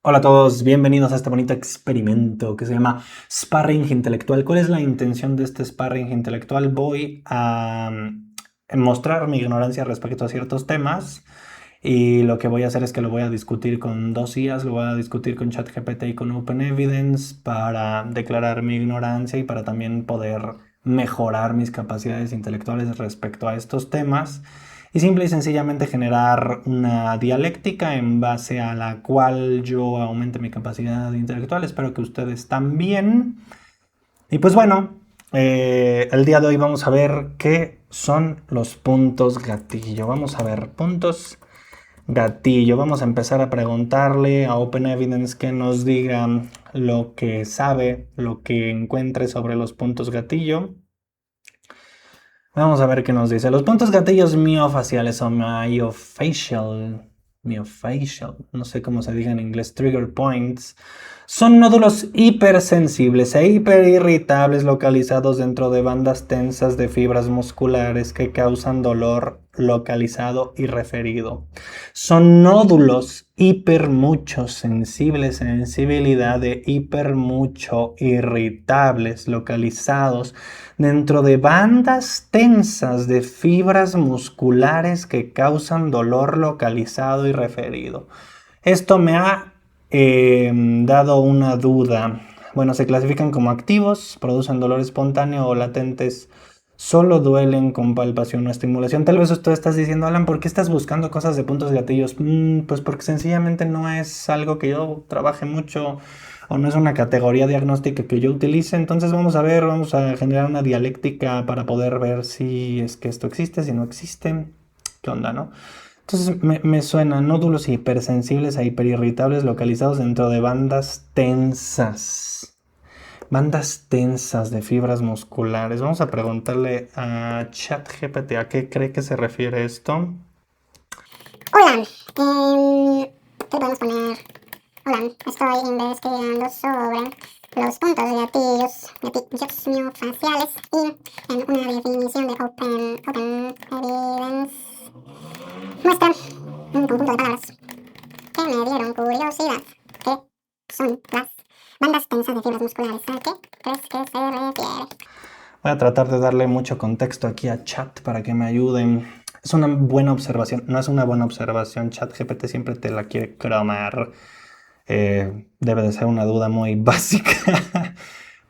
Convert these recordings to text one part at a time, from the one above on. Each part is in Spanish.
Hola a todos, bienvenidos a este bonito experimento que se llama Sparring Intelectual. ¿Cuál es la intención de este Sparring Intelectual? Voy a mostrar mi ignorancia respecto a ciertos temas y lo que voy a hacer es que lo voy a discutir con dos IAs, lo voy a discutir con ChatGPT y con OpenEvidence para declarar mi ignorancia y para también poder mejorar mis capacidades intelectuales respecto a estos temas y simple y sencillamente generar una dialéctica en base a la cual yo aumente mi capacidad intelectual. Espero que ustedes también. Y pues bueno, el día de hoy vamos a ver qué son los puntos gatillo. Vamos a ver puntos gatillo. Vamos a empezar a preguntarle a OpenEvidence que nos diga lo que sabe, lo que encuentre sobre los puntos gatillo. Vamos a ver qué nos dice. Los puntos gatillos miofaciales o myofacial, no sé cómo se diga en inglés, trigger points, son nódulos hipersensibles e hiperirritables localizados dentro de bandas tensas de fibras musculares que causan dolor localizado y referido. Son nódulos hipermucho sensibles, sensibilidad de hipermucho irritables localizados dentro de bandas tensas de fibras musculares que causan dolor localizado y referido. Esto me ha dado una duda. Bueno, se clasifican como activos, producen dolor espontáneo o latentes. Solo duelen con palpación o estimulación. Tal vez tú estás diciendo, Alan, ¿por qué estás buscando cosas de puntos gatillos? Pues porque sencillamente no es algo que yo trabaje mucho o no es una categoría diagnóstica que yo utilice. Entonces vamos a ver, vamos a generar una dialéctica para poder ver si es que esto existe, si no existe. ¿Qué onda, no? Entonces me suenan nódulos hipersensibles a hiperirritables localizados dentro de bandas tensas. Bandas tensas de fibras musculares. Vamos a preguntarle a ChatGPT a qué cree que se refiere esto. Hola, ¿qué podemos poner? Hola, estoy investigando sobre los puntos gatillos miofaciales y en una definición de OpenEvidence muestra un conjunto de palabras que me dieron curiosidad. ¿Qué son las bandas tensas de fibras musculares? ¿A qué crees que se refiere? Voy a tratar de darle mucho contexto aquí a Chat para que me ayuden. Es una buena observación. No es una buena observación. ChatGPT siempre te la quiere cromar. Debe de ser una duda muy básica.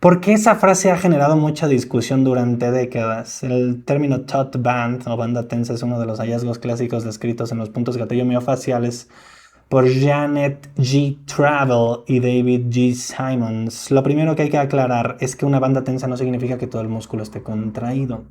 Porque esa frase ha generado mucha discusión durante décadas. El término taut band o banda tensa es uno de los hallazgos clásicos descritos en los puntos gatillo miofaciales por Janet G. Travel y David G. Simons. Lo primero que hay que aclarar es que una banda tensa no significa que todo el músculo esté contraído.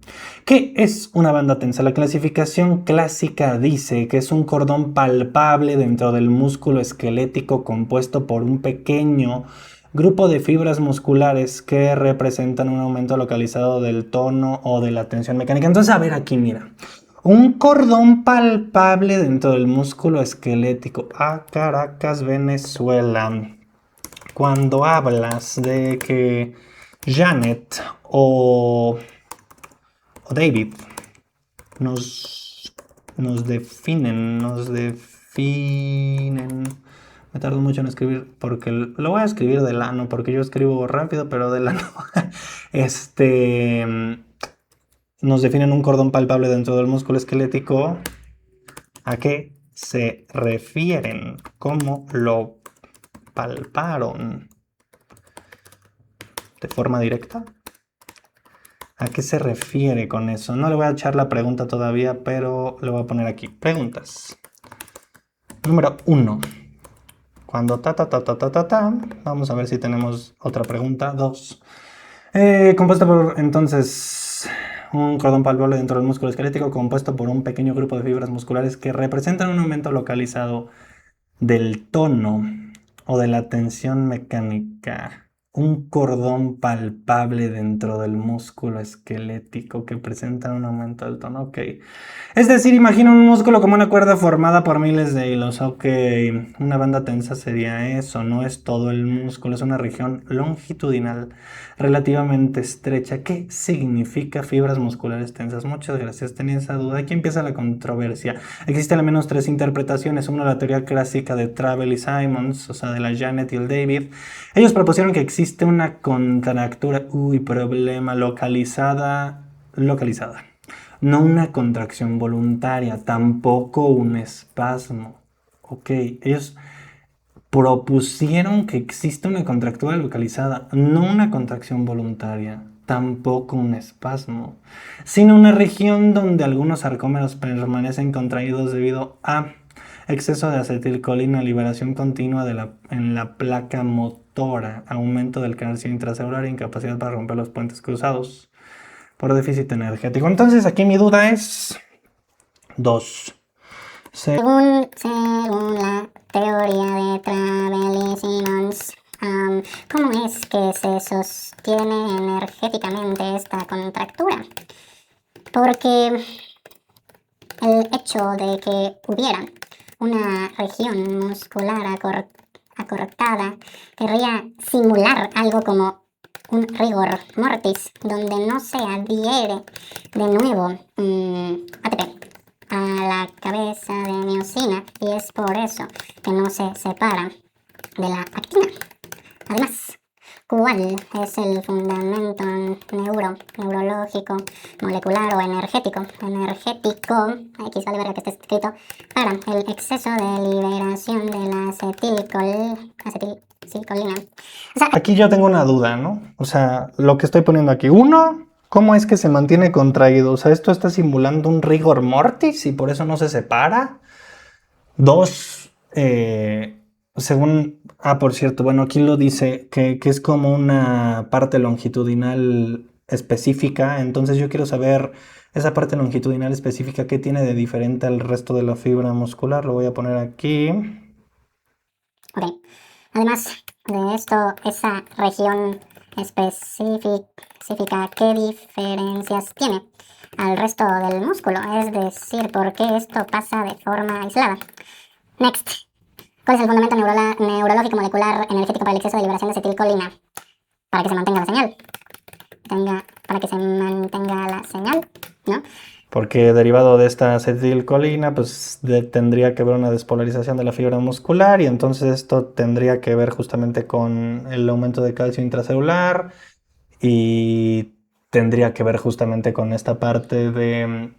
¿Qué es una banda tensa? La clasificación clásica dice que es un cordón palpable dentro del músculo esquelético compuesto por un pequeño grupo de fibras musculares que representan un aumento localizado del tono o de la tensión mecánica. Entonces, a ver aquí, mira. Un cordón palpable dentro del músculo esquelético. Ah, Caracas, Venezuela. Cuando hablas de que Janet o David nos definen. Me tardo mucho en escribir porque lo voy a escribir del ano, porque yo escribo rápido, pero del ano. Nos definen un cordón palpable dentro del músculo esquelético. ¿A qué se refieren? ¿Cómo lo palparon? ¿De forma directa? ¿A qué se refiere con eso? No le voy a echar la pregunta todavía, pero le voy a poner aquí. Preguntas. Número 1. Cuando vamos a ver si tenemos otra pregunta. 2. Compuesto por, entonces, un cordón palpable dentro del músculo esquelético compuesto por un pequeño grupo de fibras musculares que representan un aumento localizado del tono o de la tensión mecánica. un cordón palpable dentro del músculo esquelético que presenta un aumento del tono. Ok. Es decir, imagina un músculo como una cuerda formada por miles de hilos. Ok, una banda tensa sería eso, no es todo el músculo, es una región longitudinal relativamente estrecha. ¿Qué significa fibras musculares tensas? Muchas gracias, tenía esa duda. Aquí empieza la controversia. Existen al menos tres interpretaciones. Una, la teoría clásica de Travell y Simons, o sea, de la Janet y el David. Ellos propusieron que existe una contractura, problema localizada, no una contracción voluntaria, tampoco un espasmo. Ok, ellos propusieron que existe una contractura localizada, no una contracción voluntaria, tampoco un espasmo, sino una región donde algunos sarcómeros permanecen contraídos debido a exceso de acetilcolina, liberación continua en la placa motora, aumento del calcio intracelular e incapacidad para romper los puentes cruzados por déficit energético. Entonces aquí mi duda es 2. Según la teoría de Travell y Simons, ¿cómo es que se sostiene energéticamente esta contractura? Porque el hecho de que hubiera una región muscular acortada querría simular algo como un rigor mortis, donde no se adhiere de nuevo ATP a la cabeza de miosina, y es por eso que no se separa de la actina. Además, ¿cuál es el fundamento neurológico, molecular o energético? X vale verga que esté escrito, para el exceso de liberación de la acetilcolina. O sea, aquí yo tengo una duda, ¿no? O sea, lo que estoy poniendo aquí. Uno, ¿cómo es que se mantiene contraído? O sea, ¿esto está simulando un rigor mortis y por eso no se separa? Dos, según... por cierto, bueno, aquí lo dice que es como una parte longitudinal específica. Entonces yo quiero saber esa parte longitudinal específica, ¿qué tiene de diferente al resto de la fibra muscular? Lo voy a poner aquí. ok. Además de esto, esa región específica, ¿qué diferencias tiene al resto del músculo? Es decir, ¿por qué esto pasa de forma aislada? Next. ¿Cuál es el fundamento neurológico, molecular, energético para el exceso de liberación de acetilcolina? Para que se mantenga la señal. Para que se mantenga la señal, ¿no? Porque derivado de esta acetilcolina, pues tendría que haber una despolarización de la fibra muscular y entonces esto tendría que ver justamente con el aumento de calcio intracelular y tendría que ver justamente con esta parte de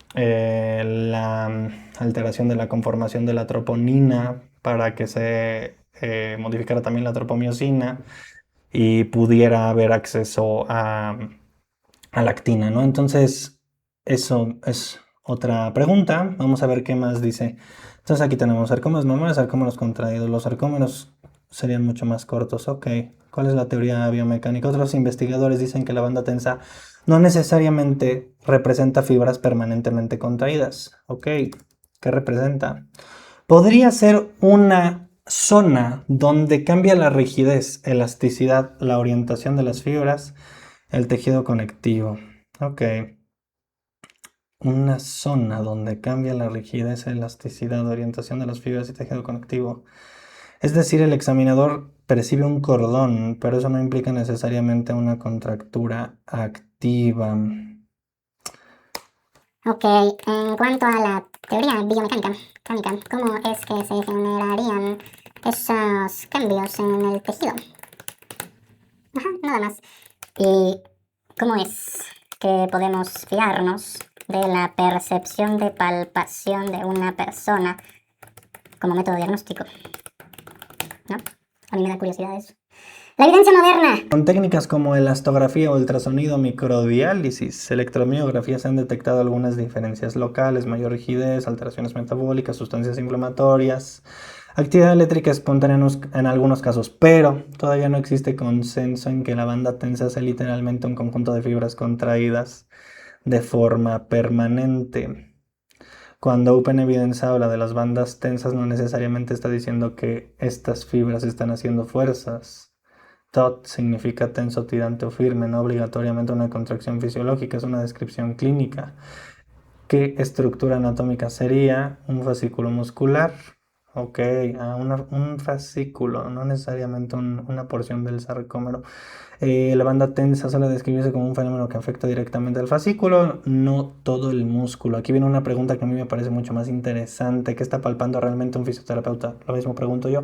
la alteración de la conformación de la troponina para que se modificara también la tropomiosina y pudiera haber acceso a la actina, ¿no? Entonces, eso es otra pregunta. Vamos a ver qué más dice. Entonces aquí tenemos sarcómeros normales, sarcómeros contraídos. Los sarcómeros serían mucho más cortos. Ok. ¿Cuál es la teoría biomecánica? Otros investigadores dicen que la banda tensa no necesariamente representa fibras permanentemente contraídas. Ok. ¿Qué representa? Podría ser una zona donde cambia la rigidez, elasticidad, la orientación de las fibras, el tejido conectivo. Ok. Una zona donde cambia la rigidez, elasticidad, orientación de las fibras y tejido conectivo. Es decir, el examinador percibe un cordón, pero eso no implica necesariamente una contractura activa. Ok, en cuanto a la teoría biomecánica, ¿cómo es que se generarían esos cambios en el tejido? Ajá, nada más. ¿Y cómo es que podemos fiarnos de la percepción de palpación de una persona como método diagnóstico? ¿No? A mí me da curiosidad eso. La evidencia moderna. Con técnicas como elastografía o ultrasonido, microdiálisis, electromiografía se han detectado algunas diferencias locales, mayor rigidez, alteraciones metabólicas, sustancias inflamatorias, actividad eléctrica espontánea en algunos casos, pero todavía no existe consenso en que la banda tensa sea literalmente un conjunto de fibras contraídas de forma permanente. Cuando Open Evidence habla de las bandas tensas, no necesariamente está diciendo que estas fibras están haciendo fuerzas, taut significa tenso, tirante o firme, no obligatoriamente una contracción fisiológica, es una descripción clínica. ¿Qué estructura anatómica sería un fascículo muscular? Ok, un fascículo, no necesariamente una porción del sarcómero. La banda tensa suele describirse como un fenómeno que afecta directamente al fascículo, no todo el músculo. Aquí viene una pregunta que a mí me parece mucho más interesante. ¿Qué está palpando realmente un fisioterapeuta? Lo mismo pregunto yo.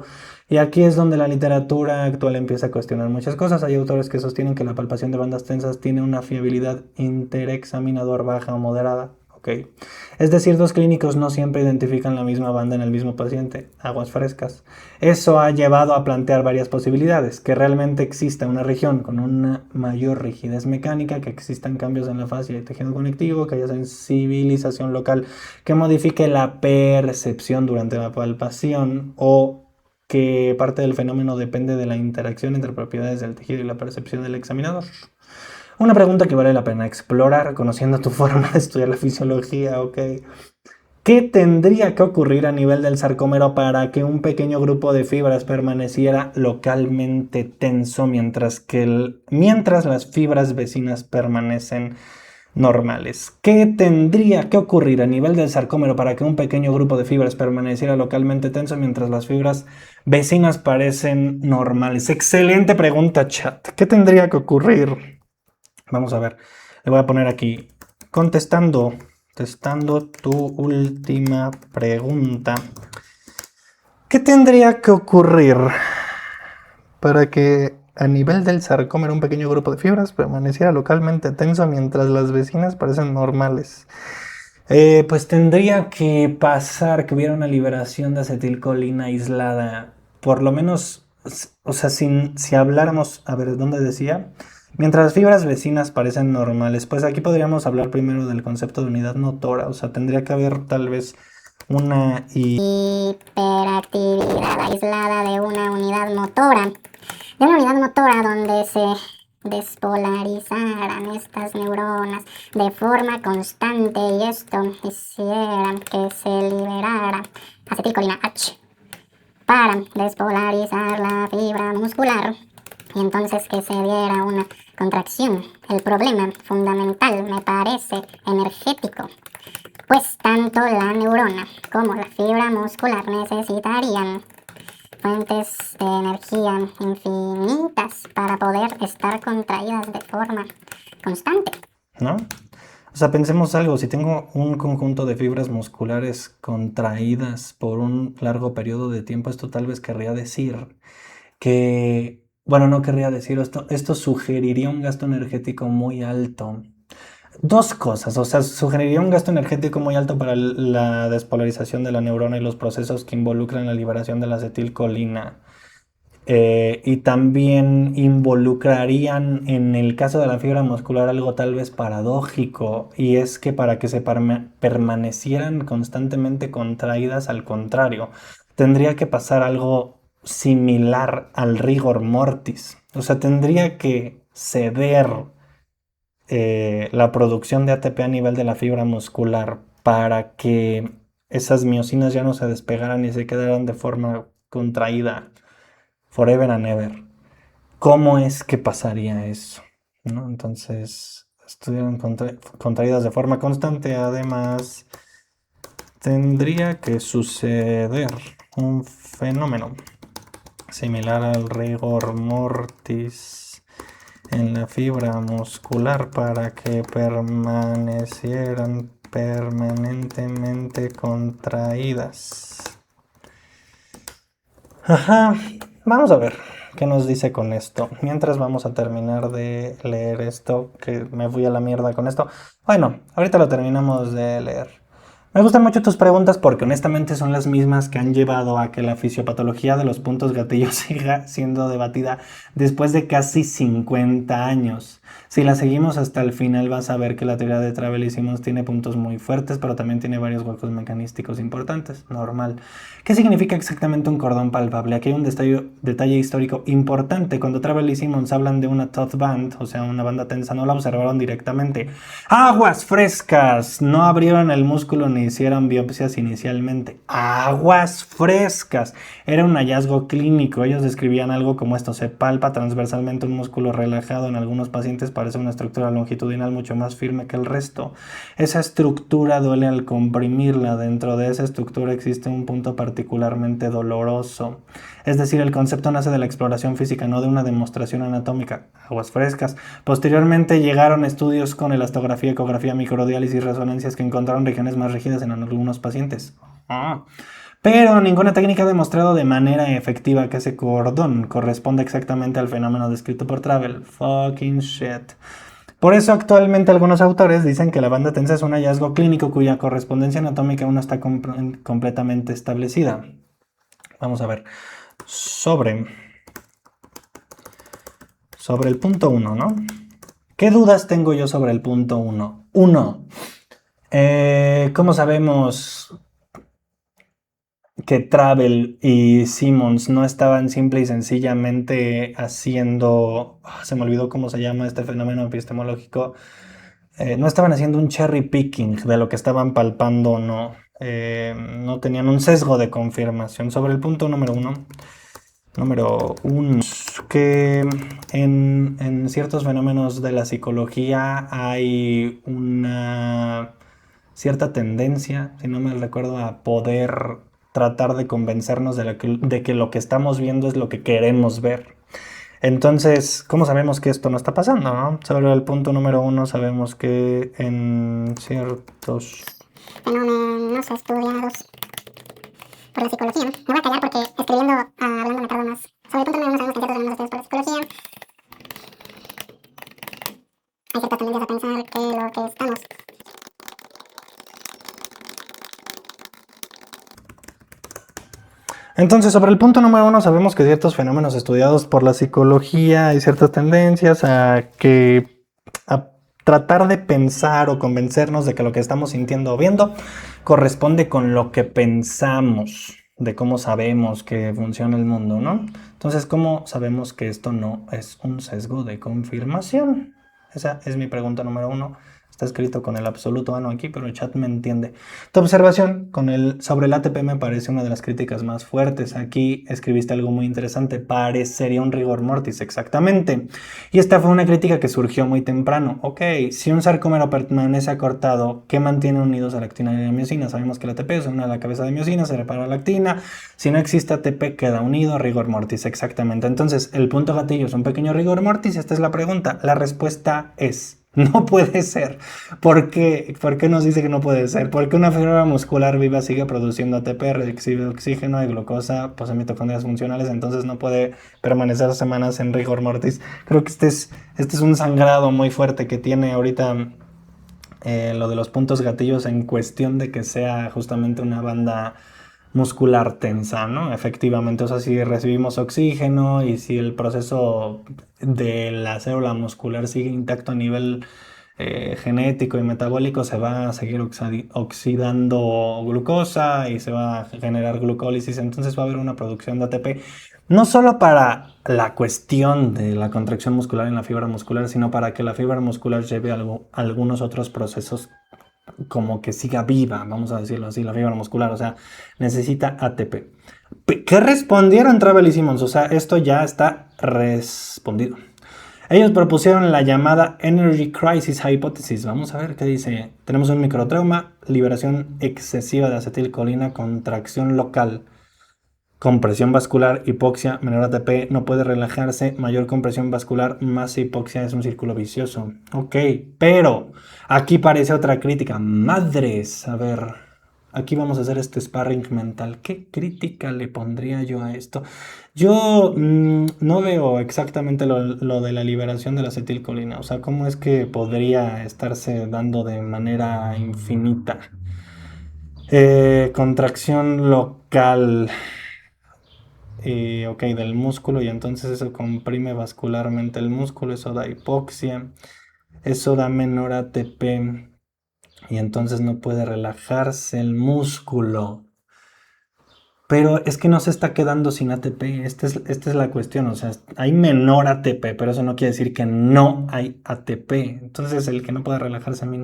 Y aquí es donde la literatura actual empieza a cuestionar muchas cosas. Hay autores que sostienen que la palpación de bandas tensas tiene una fiabilidad interexaminador baja o moderada. Okay. Es decir, dos clínicos no siempre identifican la misma banda en el mismo paciente, aguas frescas. Eso ha llevado a plantear varias posibilidades, que realmente exista una región con una mayor rigidez mecánica, que existan cambios en la fascia y tejido conectivo, que haya sensibilización local que modifique la percepción durante la palpación o que parte del fenómeno depende de la interacción entre propiedades del tejido y la percepción del examinador. Una pregunta que vale la pena explorar, conociendo tu forma de estudiar la fisiología, ok. ¿Qué tendría que ocurrir a nivel del sarcómero para que un pequeño grupo de fibras permaneciera localmente tenso mientras las fibras vecinas permanecen normales? ¿Qué tendría que ocurrir a nivel del sarcómero para que un pequeño grupo de fibras permaneciera localmente tenso mientras las fibras vecinas parecen normales? Excelente pregunta, chat. ¿Qué tendría que ocurrir? Vamos a ver, le voy a poner aquí, contestando tu última pregunta. ¿Qué tendría que ocurrir para que a nivel del sarcómero un pequeño grupo de fibras permaneciera localmente tenso mientras las vecinas parecen normales? Pues tendría que pasar que hubiera una liberación de acetilcolina aislada, por lo menos, o sea, si habláramos, a ver, ¿dónde decía? Mientras las fibras vecinas parecen normales, pues aquí podríamos hablar primero del concepto de unidad motora, o sea, tendría que haber tal vez una hiperactividad aislada de una unidad motora, donde se despolarizaran estas neuronas de forma constante y esto hiciera que se liberara acetilcolina H para despolarizar la fibra muscular y entonces que se diera una contracción. El problema fundamental me parece energético, pues tanto la neurona como la fibra muscular necesitarían fuentes de energía infinitas para poder estar contraídas de forma constante, ¿no? O sea, pensemos algo, si tengo un conjunto de fibras musculares contraídas por un largo periodo de tiempo, esto tal vez querría decir que, bueno, no querría decir esto sugeriría un gasto energético muy alto. Dos cosas, o sea, sugeriría un gasto energético muy alto para la despolarización de la neurona y los procesos que involucran la liberación de la acetilcolina. Y también involucrarían en el caso de la fibra muscular algo tal vez paradójico, y es que para que se permanecieran constantemente contraídas, al contrario, tendría que pasar algo similar al rigor mortis, o sea, tendría que ceder la producción de ATP a nivel de la fibra muscular para que esas miosinas ya no se despegaran y se quedaran de forma contraída forever and ever. ¿Cómo es que pasaría eso? ¿No? Entonces, estuvieron contraídas de forma constante. Además, tendría que suceder un fenómeno similar al rigor mortis en la fibra muscular para que permanecieran permanentemente contraídas. Ajá, vamos a ver qué nos dice con esto. Mientras vamos a terminar de leer esto, que me fui a la mierda con esto. Bueno, ahorita lo terminamos de leer. Me gustan mucho tus preguntas porque honestamente son las mismas que han llevado a que la fisiopatología de los puntos gatillos siga siendo debatida después de casi 50 años. Si la seguimos hasta el final vas a ver que la teoría de Travell y Simons tiene puntos muy fuertes, pero también tiene varios huecos mecanísticos importantes. Normal. ¿Qué significa exactamente un cordón palpable? Aquí hay un detalle histórico importante. Cuando Travell y Simons hablan de una taut band, o sea, una banda tensa, no la observaron directamente. ¡Aguas frescas! No abrieron el músculo ni hicieron biopsias inicialmente. Aguas frescas. Era un hallazgo clínico. Ellos describían algo como esto. Se palpa transversalmente un músculo relajado. En algunos pacientes parece una estructura longitudinal mucho más firme que el resto. Esa estructura duele al comprimirla. Dentro de esa estructura existe un punto particularmente doloroso. Es decir, el concepto nace de la exploración física, no de una demostración anatómica. Aguas frescas. Posteriormente llegaron estudios con elastografía, ecografía, microdiálisis y resonancias que encontraron regiones más rígidas en algunos pacientes. Pero ninguna técnica ha demostrado de manera efectiva que ese cordón corresponde exactamente al fenómeno descrito por Travell. Fucking shit. Por eso actualmente algunos autores dicen que la banda tensa es un hallazgo clínico cuya correspondencia anatómica aún no está completamente establecida. Vamos a ver. Sobre el punto 1, ¿no? ¿Qué dudas tengo yo sobre el punto 1? 1. ¿Cómo sabemos que Travell y Simmons no estaban simple y sencillamente haciendo... se me olvidó cómo se llama este fenómeno epistemológico. No estaban haciendo un cherry picking de lo que estaban palpando o no. No tenían un sesgo de confirmación. Sobre el punto número 1. Número 1, que en ciertos fenómenos de la psicología hay una cierta tendencia, si no me recuerdo, a poder tratar de convencernos de que lo que estamos viendo es lo que queremos ver. Entonces, ¿cómo sabemos que esto no está pasando, no? Sobre el punto número 1 sabemos que en ciertos fenómenos estudiados por la psicología. Me voy a callar porque escribiendo, hablando me tardo más. Sobre el punto número 1 sabemos que en ciertos fenómenos estudiados por la psicología hay ciertas tendencias a pensar que lo que estamos Entonces, sobre el punto número 1, sabemos que ciertos fenómenos estudiados por la psicología hay ciertas tendencias a tratar de pensar o convencernos de que lo que estamos sintiendo o viendo corresponde con lo que pensamos, de cómo sabemos que funciona el mundo, ¿no? Entonces, ¿cómo sabemos que esto no es un sesgo de confirmación? Esa es mi pregunta número 1. Está escrito con el absoluto ano aquí, pero el chat me entiende. Tu observación sobre el ATP me parece una de las críticas más fuertes. Aquí escribiste algo muy interesante. Parecería un rigor mortis, exactamente. Y esta fue una crítica que surgió muy temprano. Ok, si un sarcómero permanece acortado, ¿qué mantiene unidos a la actina y la miosina? Sabemos que el ATP se une a la cabeza de miosina, se repara la actina. Si no existe ATP, queda unido a rigor mortis, exactamente. Entonces, el punto gatillo es un pequeño rigor mortis. Esta es la pregunta. La respuesta es... no puede ser. ¿Por qué? ¿Por qué nos dice que no puede ser? Porque una fibra muscular viva sigue produciendo ATP, recibe oxígeno y glucosa, posee mitocondrias funcionales, entonces no puede permanecer semanas en rigor mortis. Creo que este es un sangrado muy fuerte que tiene ahorita lo de los puntos gatillos en cuestión de que sea justamente una banda muscular tensa, ¿no? Efectivamente, o sea, si recibimos oxígeno y si el proceso de la célula muscular sigue intacto a nivel genético y metabólico, se va a seguir oxidando glucosa y se va a generar glucólisis, entonces va a haber una producción de ATP, no solo para la cuestión de la contracción muscular en la fibra muscular, sino para que la fibra muscular lleve algunos otros procesos como que siga viva, vamos a decirlo así, la fibra muscular, o sea, necesita ATP. ¿Qué respondieron Travell y Simmons? O sea, esto ya está respondido. Ellos propusieron la llamada Energy Crisis Hypothesis. Vamos a ver qué dice. Tenemos un microtrauma, liberación excesiva de acetilcolina, contracción local, compresión vascular, hipoxia, menor ATP, no puede relajarse, mayor compresión vascular, más hipoxia, es un círculo vicioso. Ok, pero aquí parece otra crítica. Madres, a ver, aquí vamos a hacer este sparring mental. ¿Qué crítica le pondría yo a esto? Yo no veo exactamente lo de la liberación de la acetilcolina. O sea, ¿cómo es que podría estarse dando de manera infinita? Contracción local. Ok, del músculo, y entonces eso comprime vascularmente el músculo, eso da hipoxia, eso da menor ATP y entonces no puede relajarse el músculo. Pero es que no se está quedando sin ATP, esta es la cuestión, o sea, hay menor ATP, pero eso no quiere decir que no hay ATP. Entonces el que no pueda relajarse a mí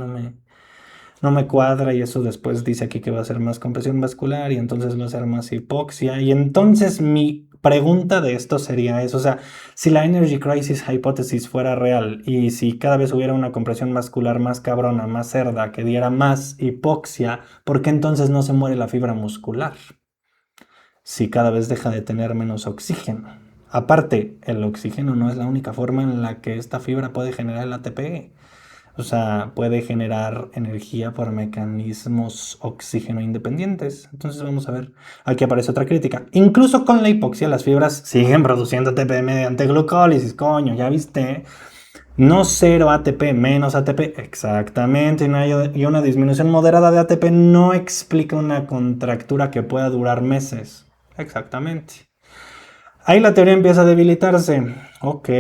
no me cuadra, y eso después dice aquí que va a ser más compresión vascular y entonces va a ser más hipoxia. Y entonces mi pregunta de esto sería eso, o sea, si la Energy Crisis Hypothesis fuera real y si cada vez hubiera una compresión vascular más cabrona, más cerda, que diera más hipoxia, ¿por qué entonces no se muere la fibra muscular? Si cada vez deja de tener menos oxígeno. Aparte, el oxígeno no es la única forma en la que esta fibra puede generar el ATP. O sea, puede generar energía por mecanismos oxígeno independientes. Entonces vamos a ver. Aquí aparece otra crítica. Incluso con la hipoxia, las fibras siguen produciendo ATP mediante glucólisis. Coño, ¿ya viste? No cero ATP, menos ATP. Exactamente. Y una disminución moderada de ATP no explica una contractura que pueda durar meses. Exactamente. Ahí la teoría empieza a debilitarse. Ok.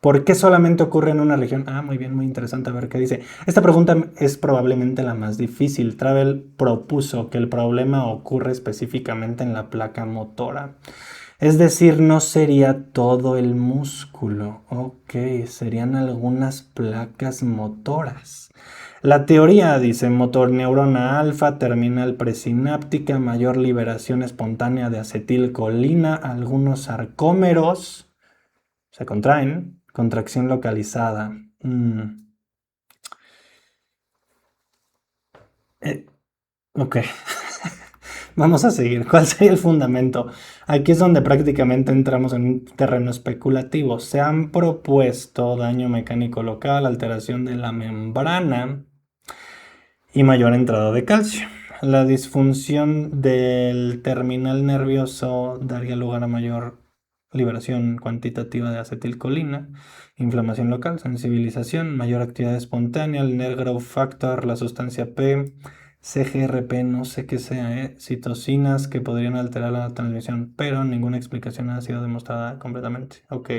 ¿Por qué solamente ocurre en una región? Ah, muy bien, muy interesante. A ver qué dice. Esta pregunta es probablemente la más difícil. Travel propuso que el problema ocurre específicamente en la placa motora. Es decir, no sería todo el músculo. Ok, serían algunas placas motoras. La teoría dice motor neurona alfa, terminal presináptica, mayor liberación espontánea de acetilcolina, algunos sarcómeros se contraen, contracción localizada. Ok, vamos a seguir. ¿Cuál sería el fundamento? Aquí es donde prácticamente entramos en un terreno especulativo. Se han propuesto daño mecánico local, alteración de la membrana y mayor entrada de calcio. La disfunción del terminal nervioso daría lugar a mayor liberación cuantitativa de acetilcolina, inflamación local, sensibilización, mayor actividad espontánea, el nerve growth factor, la sustancia P, CGRP, no sé qué sea, citocinas que podrían alterar la transmisión, pero ninguna explicación ha sido demostrada completamente. Ok.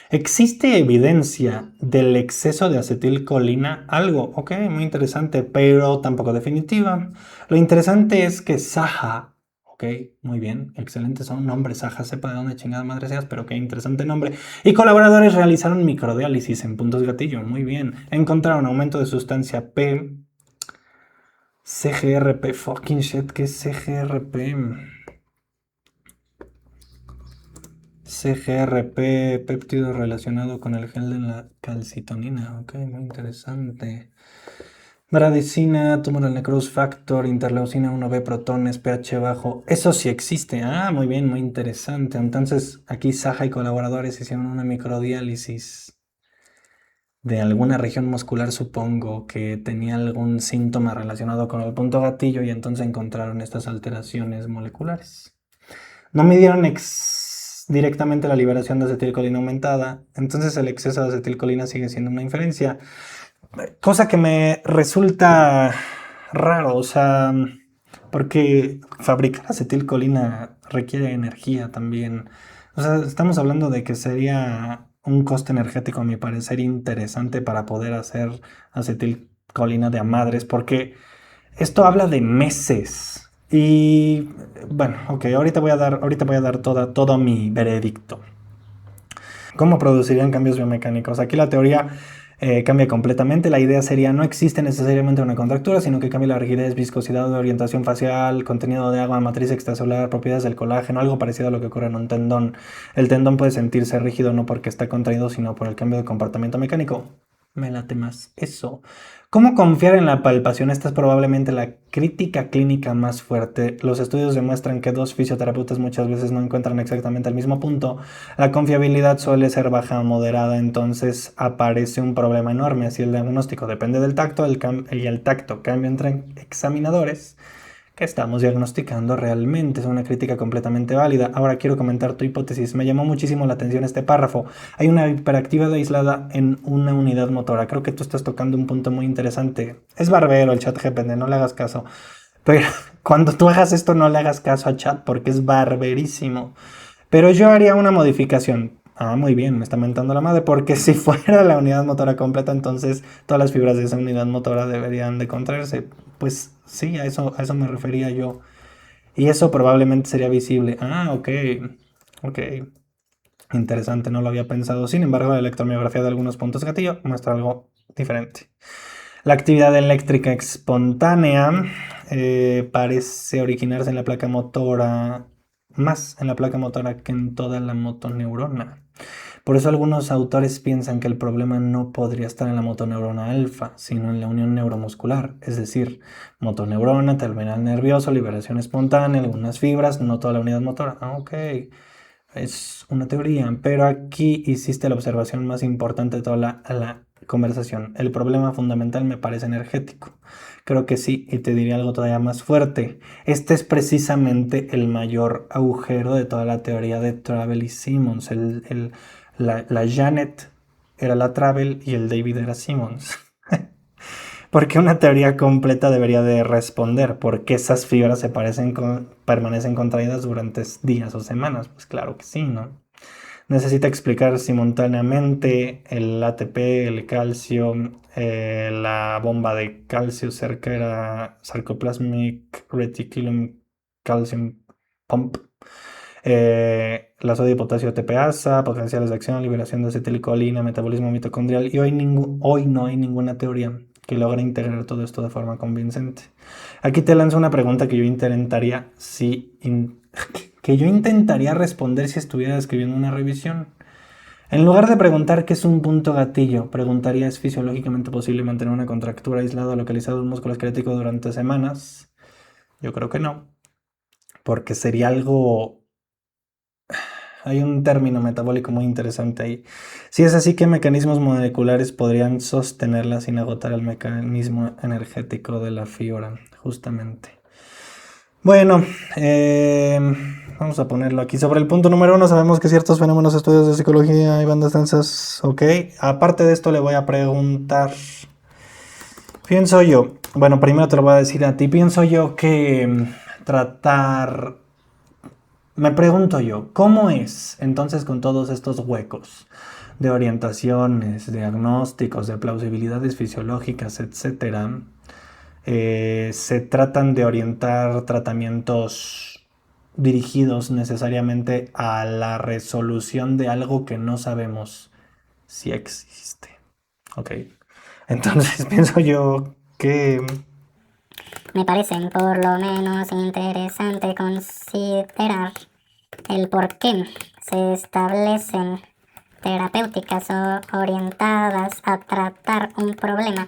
¿Existe evidencia del exceso de acetilcolina? Algo, ok, muy interesante, pero tampoco definitiva. Lo interesante es que Saha, ok, muy bien, excelente son nombres, Saha, sepa de dónde chingada madre seas, pero qué interesante nombre. Y colaboradores realizaron microdiálisis en puntos gatillo, muy bien. Encontraron aumento de sustancia P, CGRP, fucking shit, ¿qué es CGRP? CGRP, péptido relacionado con el gel de la calcitonina. Ok, muy interesante. Bradicina, tumoral necrosis factor, interleucina 1B, protones, pH bajo. Eso sí existe. Ah, muy bien, muy interesante. Entonces, aquí Saja y colaboradores hicieron una microdiálisis de alguna región muscular, supongo, que tenía algún síntoma relacionado con el punto gatillo y entonces encontraron estas alteraciones moleculares. No midieron directamente la liberación de acetilcolina aumentada, entonces el exceso de acetilcolina sigue siendo una inferencia, cosa que me resulta raro, o sea, porque fabricar acetilcolina requiere energía también. O sea, estamos hablando de que sería un coste energético, a mi parecer, interesante para poder hacer acetilcolina de a madres, porque esto habla de meses. Y bueno, ok, ahorita voy a dar todo mi veredicto. ¿Cómo producirían cambios biomecánicos? Aquí la teoría cambia completamente. La idea sería no existe necesariamente una contractura, sino que cambia la rigidez, viscosidad, orientación facial, contenido de agua, matriz extracelular, propiedades del colágeno, algo parecido a lo que ocurre en un tendón. El tendón puede sentirse rígido no porque está contraído, sino por el cambio de comportamiento mecánico. Me late más eso. ¿Cómo confiar en la palpación? Esta es probablemente la crítica clínica más fuerte. Los estudios demuestran que dos fisioterapeutas muchas veces no encuentran exactamente el mismo punto. La confiabilidad suele ser baja o moderada, entonces aparece un problema enorme. Si el diagnóstico depende del tacto y el tacto cambia entre examinadores, ¿qué estamos diagnosticando realmente? Es una crítica completamente válida. Ahora quiero comentar tu hipótesis. Me llamó muchísimo la atención este párrafo. Hay una hiperactividad aislada en una unidad motora. Creo que tú estás tocando un punto muy interesante. Es barbero el chat GPT, no le hagas caso. Pero cuando tú hagas esto no le hagas caso a chat porque es barberísimo. Pero yo haría una modificación. Ah, muy bien, me está mentando la madre, porque si fuera la unidad motora completa, entonces todas las fibras de esa unidad motora deberían de contraerse. Pues sí, a eso me refería yo. Y eso probablemente sería visible. Ah, ok, ok. Interesante, no lo había pensado. Sin embargo, la electromiografía de algunos puntos gatillo muestra algo diferente. La actividad eléctrica espontánea parece originarse en la placa motora, más en la placa motora que en toda la motoneurona. Por eso algunos autores piensan que el problema no podría estar en la motoneurona alfa, sino en la unión neuromuscular, es decir, motoneurona, terminal nervioso, liberación espontánea, algunas fibras, no toda la unidad motora. Ok, es una teoría, pero aquí hiciste la observación más importante de toda la conversación. El problema fundamental me parece energético. Creo que sí, y te diría algo todavía más fuerte. Este es precisamente el mayor agujero de toda la teoría de Travell y Simmons. La Janet era la Travell y el David era Simmons. Porque una teoría completa debería de responder por qué esas fibras permanecen contraídas durante días o semanas. Pues claro que sí, ¿no? Necesita explicar simultáneamente el ATP, el calcio, la bomba de calcio cerca era Sarcoplasmic Reticulum Calcium Pump, la sodio y potasio ATPasa, potenciales de acción, liberación de acetilcolina, metabolismo mitocondrial. Y hoy no hay ninguna teoría que logre integrar todo esto de forma convincente. Aquí te lanzo una pregunta que yo intentaría que yo intentaría responder si estuviera escribiendo una revisión. En lugar de preguntar qué es un punto gatillo, preguntaría ¿es fisiológicamente posible mantener una contractura aislada localizada en un músculo esquelético durante semanas? Yo creo que no, porque sería algo... Hay un término metabólico muy interesante ahí. Si es así, ¿qué mecanismos moleculares podrían sostenerla sin agotar el mecanismo energético de la fibra? Justamente. Bueno, vamos a ponerlo aquí. Sobre el punto número 1, sabemos que ciertos fenómenos, estudios de psicología y bandas tensas, ok. Aparte de esto, le voy a preguntar. Pienso yo, bueno, primero te lo voy a decir a ti. Pienso yo que tratar. Me pregunto yo, ¿cómo es entonces con todos estos huecos de orientaciones, diagnósticos, de plausibilidades fisiológicas, etcétera? Se tratan de orientar tratamientos dirigidos necesariamente a la resolución de algo que no sabemos si existe. Ok, entonces pienso yo que... Me parece por lo menos interesante considerar el por qué se establecen terapéuticas orientadas a tratar un problema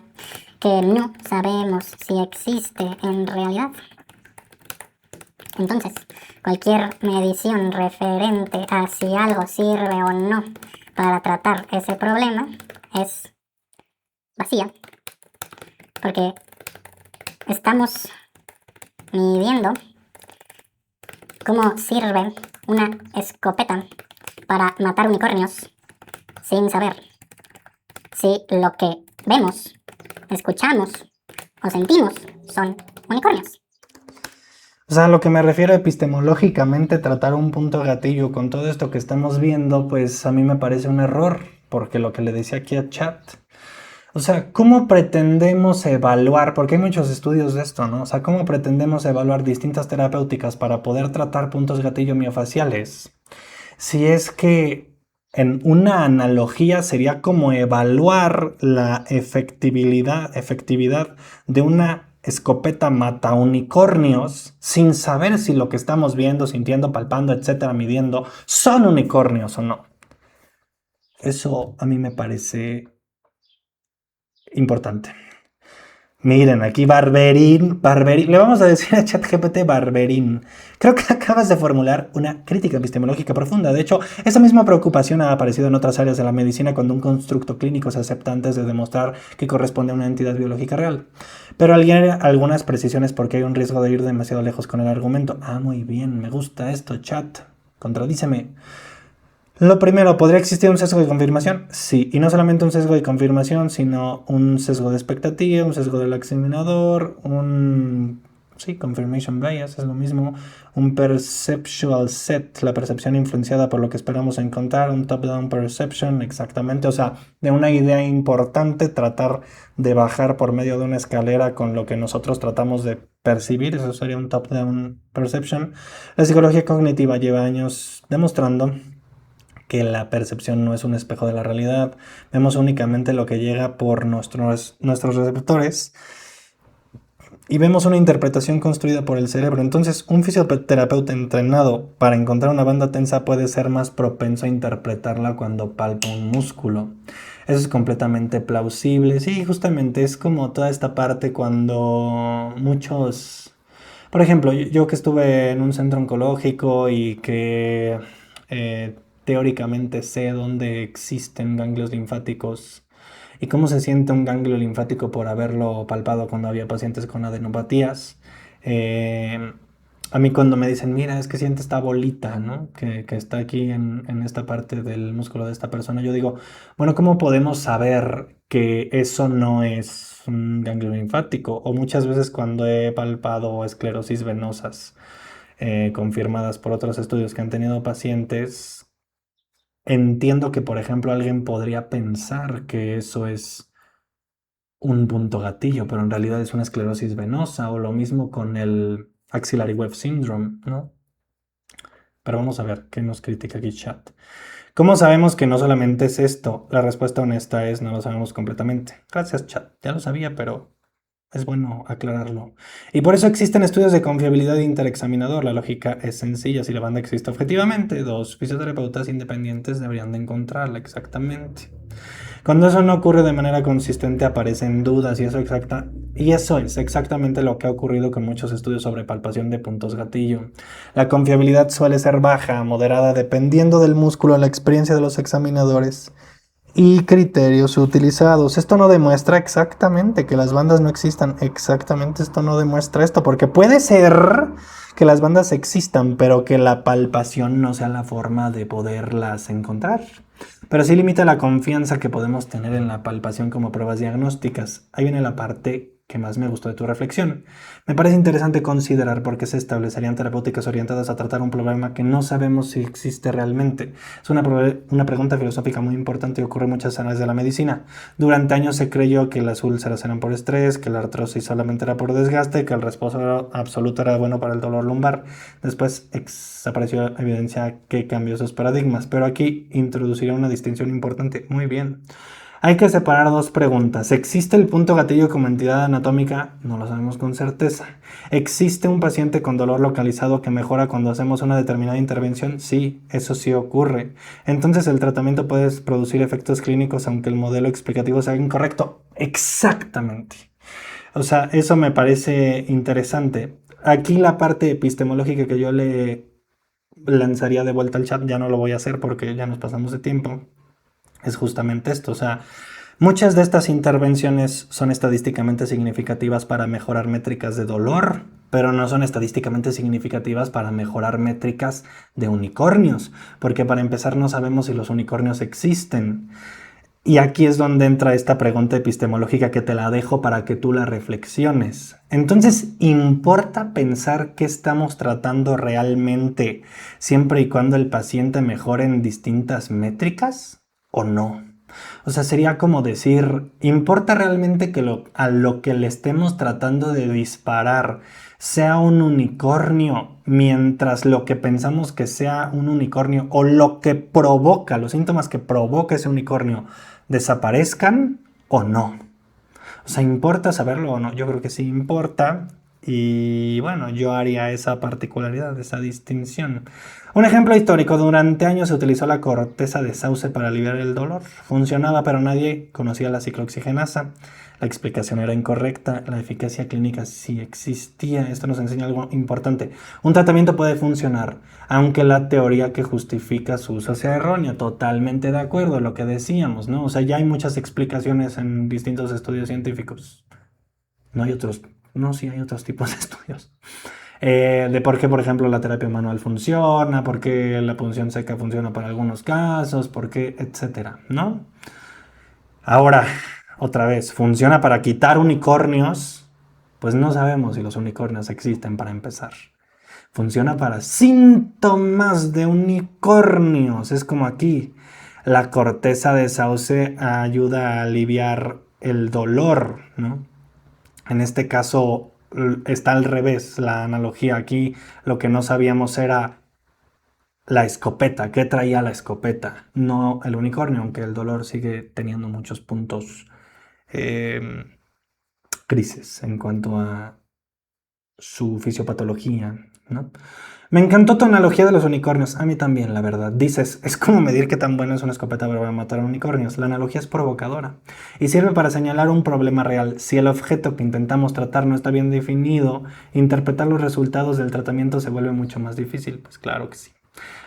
que no sabemos si existe en realidad. Entonces, cualquier medición referente a si algo sirve o no para tratar ese problema es vacía, porque estamos midiendo cómo sirve una escopeta para matar unicornios sin saber si lo que vemos, escuchamos o sentimos son unicornios. O sea, a lo que me refiero epistemológicamente, tratar un punto gatillo con todo esto que estamos viendo, pues a mí me parece un error, porque lo que le decía aquí a Chat, o sea, ¿cómo pretendemos evaluar? Porque hay muchos estudios de esto, ¿no? O sea, ¿cómo pretendemos evaluar distintas terapéuticas para poder tratar puntos gatillo miofaciales? Si es que en una analogía sería como evaluar la efectividad de una escopeta mata unicornios sin saber si lo que estamos viendo, sintiendo, palpando, etcétera, midiendo, son unicornios o no. Eso a mí me parece importante. Miren, aquí Barberín, le vamos a decir a ChatGPT Barberín. Creo que acabas de formular una crítica epistemológica profunda. De hecho, esa misma preocupación ha aparecido en otras áreas de la medicina cuando un constructo clínico se acepta antes de demostrar que corresponde a una entidad biológica real. Pero algunas precisiones porque hay un riesgo de ir demasiado lejos con el argumento. Ah, muy bien, me gusta esto, chat. Contradíceme. Lo primero, ¿podría existir un sesgo de confirmación? Sí, y no solamente un sesgo de confirmación, sino un sesgo de expectativa, un sesgo del examinador, confirmation bias, es lo mismo, un perceptual set, la percepción influenciada por lo que esperamos encontrar, un top-down perception, exactamente, o sea, de una idea importante, tratar de bajar por medio de una escalera con lo que nosotros tratamos de percibir, eso sería un top-down perception. La psicología cognitiva lleva años demostrando que la percepción no es un espejo de la realidad. Vemos únicamente lo que llega por nuestros receptores y vemos una interpretación construida por el cerebro. Entonces, un fisioterapeuta entrenado para encontrar una banda tensa puede ser más propenso a interpretarla cuando palpa un músculo. Eso es completamente plausible. Sí, justamente es como toda esta parte cuando muchos... Por ejemplo, yo que estuve en un centro oncológico y que teóricamente sé dónde existen ganglios linfáticos y cómo se siente un ganglio linfático por haberlo palpado cuando había pacientes con adenopatías. Eh, a mí cuando me dicen, mira, es que siente esta bolita, ¿no? Que está aquí en esta parte del músculo de esta persona, yo digo, bueno, ¿cómo podemos saber que eso no es un ganglio linfático? O muchas veces cuando he palpado esclerosis venosas confirmadas por otros estudios que han tenido pacientes, entiendo que, por ejemplo, alguien podría pensar que eso es un punto gatillo, pero en realidad es una esclerosis venosa o lo mismo con el axillary web syndrome, ¿no? Pero vamos a ver qué nos critica aquí chat. ¿Cómo sabemos que no solamente es esto? La respuesta honesta es no lo sabemos completamente. Gracias chat, ya lo sabía, pero es bueno aclararlo. Y por eso existen estudios de confiabilidad de interexaminador. La lógica es sencilla. Si la banda existe objetivamente, dos fisioterapeutas independientes deberían de encontrarla exactamente. Cuando eso no ocurre de manera consistente aparecen dudas y eso es exactamente lo que ha ocurrido con muchos estudios sobre palpación de puntos gatillo. La confiabilidad suele ser baja, moderada, dependiendo del músculo, la experiencia de los examinadores y criterios utilizados. Esto no demuestra exactamente que las bandas no existan. Exactamente esto no demuestra esto, porque puede ser que las bandas existan, pero que la palpación no sea la forma de poderlas encontrar. Pero sí limita la confianza que podemos tener en la palpación como pruebas diagnósticas. Ahí viene la parte que más me gustó de tu reflexión. Me parece interesante considerar por qué se establecerían terapéuticas orientadas a tratar un problema que no sabemos si existe realmente. Es una pregunta filosófica muy importante y ocurre en muchas áreas de la medicina. Durante años se creyó que las úlceras eran por estrés, que la artrosis solamente era por desgaste, que el reposo absoluto era bueno para el dolor lumbar. Después apareció evidencia que cambió esos paradigmas, pero aquí introduciría una distinción importante. Muy bien. Hay que separar dos preguntas. ¿Existe el punto gatillo como entidad anatómica? No lo sabemos con certeza. ¿Existe un paciente con dolor localizado que mejora cuando hacemos una determinada intervención? Sí, eso sí ocurre. Entonces el tratamiento puede producir efectos clínicos aunque el modelo explicativo sea incorrecto. Exactamente. O sea, eso me parece interesante. Aquí la parte epistemológica que yo le lanzaría de vuelta al chat, ya no lo voy a hacer porque ya nos pasamos de tiempo, es justamente esto. O sea, muchas de estas intervenciones son estadísticamente significativas para mejorar métricas de dolor, pero no son estadísticamente significativas para mejorar métricas de unicornios, porque para empezar no sabemos si los unicornios existen. Y aquí es donde entra esta pregunta epistemológica que te la dejo para que tú la reflexiones. Entonces, ¿importa pensar qué estamos tratando realmente siempre y cuando el paciente mejore en distintas métricas o no? O sea, sería como decir, ¿importa realmente que a lo que le estemos tratando de disparar sea un unicornio mientras lo que pensamos que sea un unicornio o lo que provoca, los síntomas que provoca ese unicornio desaparezcan o no? O sea, ¿importa saberlo o no? Yo creo que sí importa. Y bueno, yo haría esa particularidad, esa distinción. Un ejemplo histórico, durante años se utilizó la corteza de sauce para aliviar el dolor. Funcionaba, pero nadie conocía la ciclooxigenasa. La explicación era incorrecta, la eficacia clínica sí existía. Esto nos enseña algo importante. Un tratamiento puede funcionar, aunque la teoría que justifica su uso sea errónea. Totalmente de acuerdo a lo que decíamos, ¿no? O sea, ya hay muchas explicaciones en distintos estudios científicos. No hay otros, no, sí hay otros tipos de estudios. De por qué, por ejemplo, la terapia manual funciona, por qué la punción seca funciona para algunos casos, por qué, etcétera, ¿no? Ahora, otra vez, ¿funciona para quitar unicornios? Pues no sabemos si los unicornios existen para empezar. Funciona para síntomas de unicornios. Es como aquí. La corteza de sauce ayuda a aliviar el dolor, ¿no? En este caso está al revés la analogía. Aquí lo que no sabíamos era la escopeta, ¿qué traía la escopeta? No el unicornio, aunque el dolor sigue teniendo muchos puntos grises en cuanto a su fisiopatología, ¿no? Me encantó tu analogía de los unicornios. A mí también, la verdad. Dices, es como medir qué tan buena es una escopeta para matar a unicornios. La analogía es provocadora y sirve para señalar un problema real. Si el objeto que intentamos tratar no está bien definido, interpretar los resultados del tratamiento se vuelve mucho más difícil. Pues claro que sí.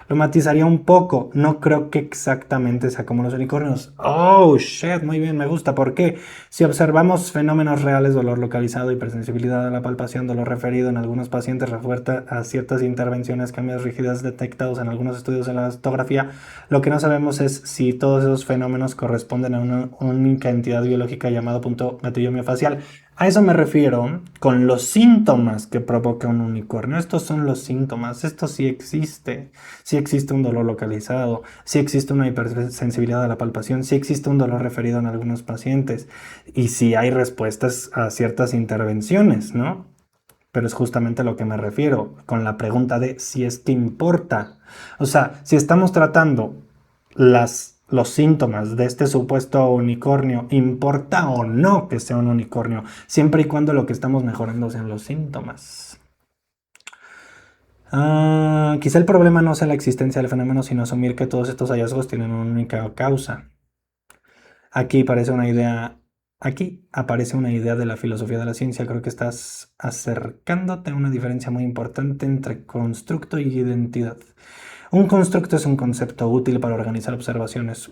Lo matizaría un poco. No creo que exactamente sea como los unicornios. Oh, shit, muy bien, me gusta. ¿Por qué? Si observamos fenómenos reales, dolor localizado, hipersensibilidad a la palpación, dolor referido en algunos pacientes, refuerza a ciertas intervenciones, cambios rigidez detectados en algunos estudios en la histografía, lo que no sabemos es si todos esos fenómenos corresponden a una única entidad biológica llamada punto gatillo miofacial. A eso me refiero con los síntomas que provoca un unicornio. Estos son los síntomas. Esto sí existe. Sí existe un dolor localizado. Sí existe una hipersensibilidad a la palpación. Sí existe un dolor referido en algunos pacientes. Y sí hay respuestas a ciertas intervenciones, ¿no? Pero es justamente a lo que me refiero con la pregunta de si es que importa. O sea, si estamos tratando los síntomas de este supuesto unicornio, ¿importa o no que sea un unicornio? Siempre y cuando lo que estamos mejorando sean los síntomas. Quizá el problema no sea la existencia del fenómeno, sino asumir que todos estos hallazgos tienen una única causa. Aquí aparece una idea de la filosofía de la ciencia. Creo que estás acercándote a una diferencia muy importante entre constructo y identidad. Un constructo es un concepto útil para organizar observaciones.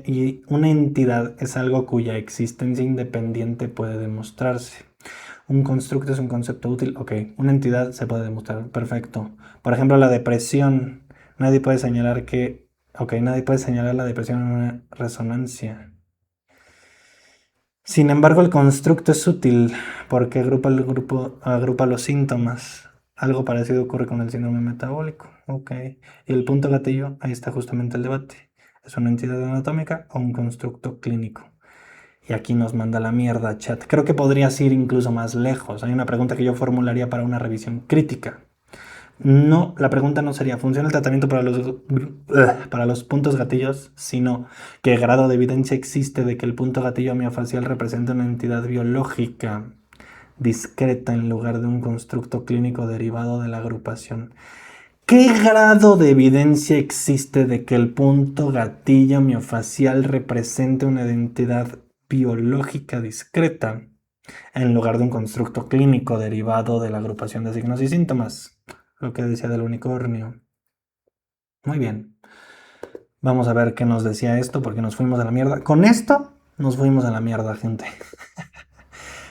Y una entidad es algo cuya existencia independiente puede demostrarse. Un constructo es un concepto útil. Ok, una entidad se puede demostrar. Perfecto. Por ejemplo, la depresión. Nadie puede señalar la depresión en una resonancia. Sin embargo, el constructo es útil porque agrupa los síntomas. Algo parecido ocurre con el síndrome metabólico. Ok. Y el punto gatillo, ahí está justamente el debate. ¿Es una entidad anatómica o un constructo clínico? Y aquí nos manda la mierda, chat. Creo que podrías ir incluso más lejos. Hay una pregunta que yo formularía para una revisión crítica. No, la pregunta no sería, ¿funciona el tratamiento para los puntos gatillos? Sino, ¿qué grado de evidencia existe de que el punto gatillo miofacial representa una entidad biológica discreta en lugar de un constructo clínico derivado de la agrupación? ¿Qué grado de evidencia existe de que el punto gatillo miofacial represente una entidad biológica discreta en lugar de un constructo clínico derivado de la agrupación de signos y síntomas? Lo que decía del unicornio. Muy bien. Vamos a ver qué nos decía esto, porque nos fuimos a la mierda. Con esto nos fuimos a la mierda, gente.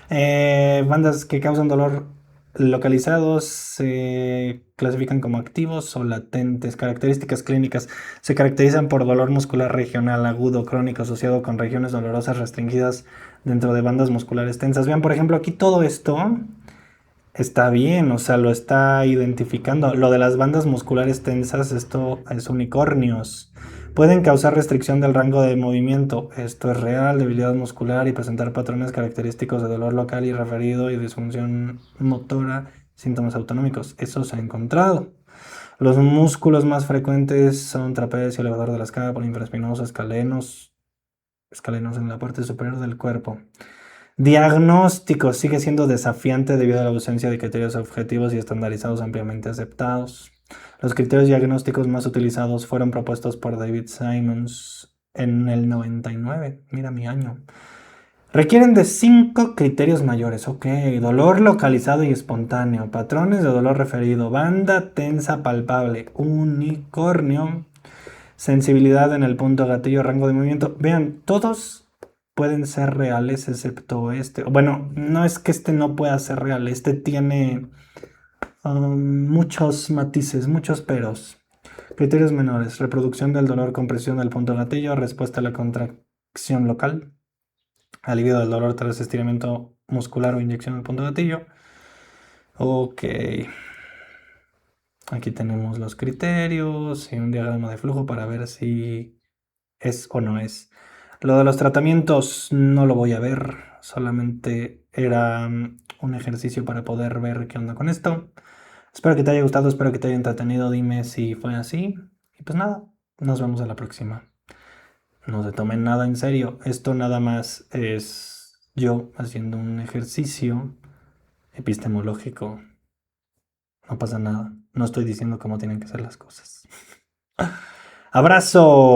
Bandas que causan dolor localizados se clasifican como activos o latentes. Características clínicas se caracterizan por dolor muscular regional, agudo, crónico, asociado con regiones dolorosas restringidas dentro de bandas musculares tensas. Vean, por ejemplo, aquí todo esto está bien, o sea, lo está identificando. Lo de las bandas musculares tensas, esto es unicornios. Pueden causar restricción del rango de movimiento. Esto es real, debilidad muscular y presentar patrones característicos de dolor local y referido y disfunción motora, síntomas autonómicos. Eso se ha encontrado. Los músculos más frecuentes son trapecio, elevador de la escápula, infraespinoso, escalenos en la parte superior del cuerpo. Diagnóstico sigue siendo desafiante debido a la ausencia de criterios objetivos y estandarizados ampliamente aceptados. Los criterios diagnósticos más utilizados fueron propuestos por David Simmons en el 99. Mira mi año. Requieren de 5 criterios mayores. Ok, dolor localizado y espontáneo, patrones de dolor referido, banda tensa palpable, unicornio, sensibilidad en el punto gatillo, rango de movimiento. Vean, todos pueden ser reales excepto este. Bueno, no es que este no pueda ser real, este tiene muchos matices, muchos peros. Criterios menores: reproducción del dolor, compresión del punto gatillo, respuesta a la contracción local, alivio del dolor tras estiramiento muscular o inyección del punto gatillo. Ok. Aquí tenemos los criterios y un diagrama de flujo para ver si es o no es. Lo de los tratamientos no lo voy a ver, solamente era un ejercicio para poder ver qué onda con esto. Espero que te haya gustado, espero que te haya entretenido, dime si fue así. Y pues nada, nos vemos a la próxima. No se tomen nada en serio. Esto nada más es yo haciendo un ejercicio epistemológico. No pasa nada. No estoy diciendo cómo tienen que ser las cosas. Abrazo.